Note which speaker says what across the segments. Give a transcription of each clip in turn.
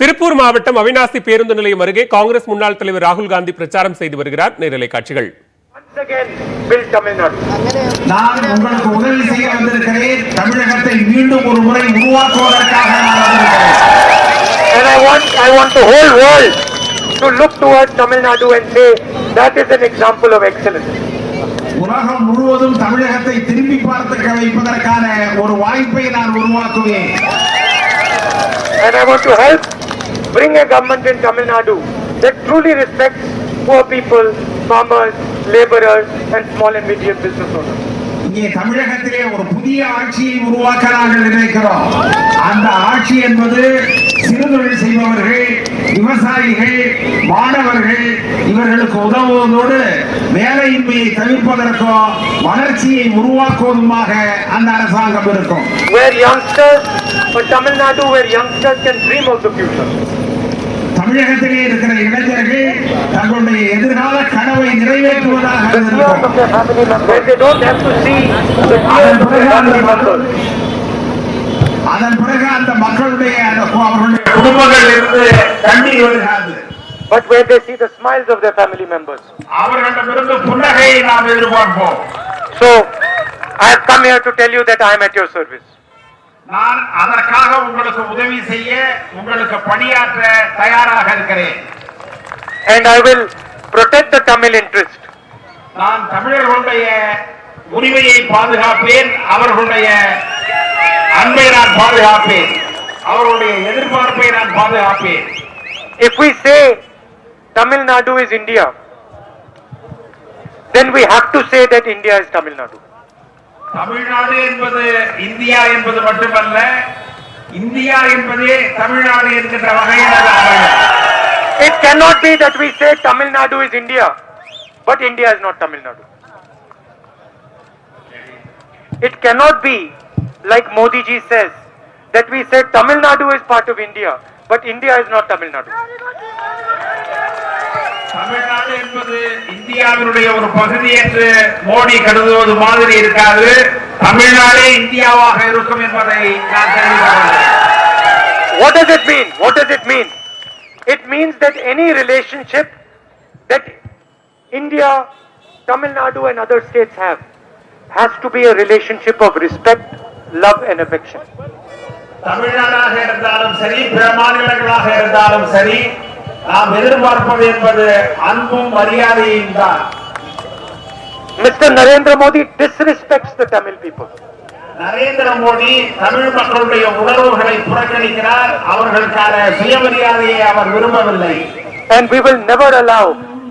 Speaker 1: திருப்பூர் மாவட்டம் அவிநாசி பேருந்து நிலையம் அருகே காங்கிரஸ் முன்னாள் தலைவர் ராகுல் காந்தி பிரச்சாரம் செய்து வருகிறார். நேரலை காட்சிகள்.
Speaker 2: நான் உங்களுக்கு உதவி செய்ய வந்திருக்கிறேன். தமிழகத்தை மீண்டும் ஒரு முறை உருவாக்குவதற்காக
Speaker 3: And I want the whole world to look towards Tamil Nadu and say that is an example of excellence.
Speaker 2: உலகம் முழுவதும் தமிழகத்தை திரும்பி பார்க்க வைப்பதற்கான ஒரு வாய்ப்பை நான் உருவாக்குவேன்.
Speaker 3: And I want to help bring a government in Tamil Nadu that truly respects poor people, farmers, laborers and small and medium business owners.
Speaker 2: இங்கே தமிழகத்திலே ஒரு புதிய ஆட்சியை உருவாக்க நாங்கள் நினைக்கிறோம். அந்த ஆட்சி என்பது சிறுதொழில் செய்பவர்கள், விவசாயிகள், மாணவர்கள் இவர்களுக்கு உதவுவதோடு வேலையின்மையை தவிர்ப்பதற்கும் வளர்ச்சியை உருவாக்குவதுமாக அந்த அரசாங்கம் இருக்கும்.
Speaker 3: Where youngsters for Tamil Nadu, where youngsters can dream of the future.
Speaker 2: தமிழகத்திலே இருக்கிற இளைஞர்கள் தங்களுடைய எதிர்கால கனவை நிறைவேற்றுவதாக அதன் பிறகு அந்த மக்களுடைய அவர்களுடைய குடும்பங்கள் இருந்து கண்ணீர் வருகிறது.
Speaker 3: But where they see the smiles of their family members.
Speaker 2: அவர்களிடமிருந்து புன்னகையை நாம் எதிர்பார்ப்போம்.
Speaker 3: So I have come here to tell you that I am at your service.
Speaker 2: நான் அதற்காக உங்களுக்கு உதவி செய்ய, உங்களுக்கு பணியாற்ற தயாராக இருக்கிறேன்.
Speaker 3: And I will protect the Tamil interest.
Speaker 2: நான் தமிழர்களுடைய உரிமையை பாதுகாப்பேன், அவர்களுடைய அன்பை நான் பாதுகாப்பேன், அவர்களுடைய எதிர்பார்ப்பை நான் பாதுகாப்பேன்.
Speaker 3: If we say Tamil Nadu is India, then we have to say that India is Tamil Nadu.
Speaker 2: Tamil Nadu என்பது இந்தியா என்பது மட்டுமல்ல, இந்தியா என்பதே தமிழ்நாடு என்கின்ற வகையில்.
Speaker 3: It cannot be that we say Tamil Nadu is India, but India is not Tamil Nadu. It cannot be like Modi ji says that we say Tamil Nadu is part of India, but India is not Tamil Nadu.
Speaker 2: Tamil Nadu என்பது இந்தியாவினுடைய ஒரு பகுதி என்று மோடி கருதுவது மாதிரி இருக்காது. தமிழ்நாடே இந்தியாவாக இருக்கும் என்பதை நான் தெரிவிக்கிறேன்.
Speaker 3: What does it mean? What does it mean? It means that any relationship that India, Tamil Nadu and other states have has to be a relationship of respect, love and affection.
Speaker 2: தமிழ்நாடாக இருந்தாலும் சரி, பிற மாநிலங்களாக இருந்தாலும் சரி, நாம் எதிர்பார்ப்பது என்பது அன்பும் மரியாதையும் தான்.
Speaker 3: Mr. Narendra Modi disrespects the Tamil people.
Speaker 2: Narendra Modi Tamil மக்களுடைய உணர்வுகளை புறக்கணிக்கிறார். அவர்களுக்கான சுயமரியாதையை அவர் விரும்பவில்லை.
Speaker 3: And we will never allow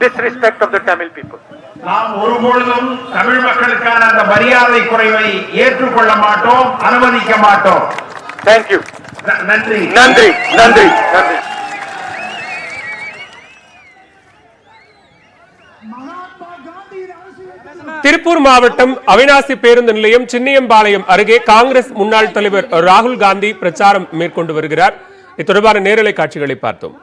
Speaker 3: disrespect of the Tamil people.
Speaker 2: நாம் ஒருபொழுதும் தமிழ் மக்களுக்கான அந்த மரியாதை குறைவை ஏற்றுக்கொள்ள மாட்டோம், அனுமதிக்க மாட்டோம்.
Speaker 3: Thank you.
Speaker 2: நன்றி
Speaker 3: நன்றி நன்றி நன்றி.
Speaker 1: திருப்பூர் மாவட்டம் அவிநாசி பேருந்து நிலையம் சின்னியம்பாளையம் அருகே காங்கிரஸ் முன்னாள் தலைவர் ராகுல் காந்தி பிரச்சாரம் மேற்கொண்டு வருகிறார். இது தொடர்பான நேரலை காட்சிகளை பார்த்தோம்.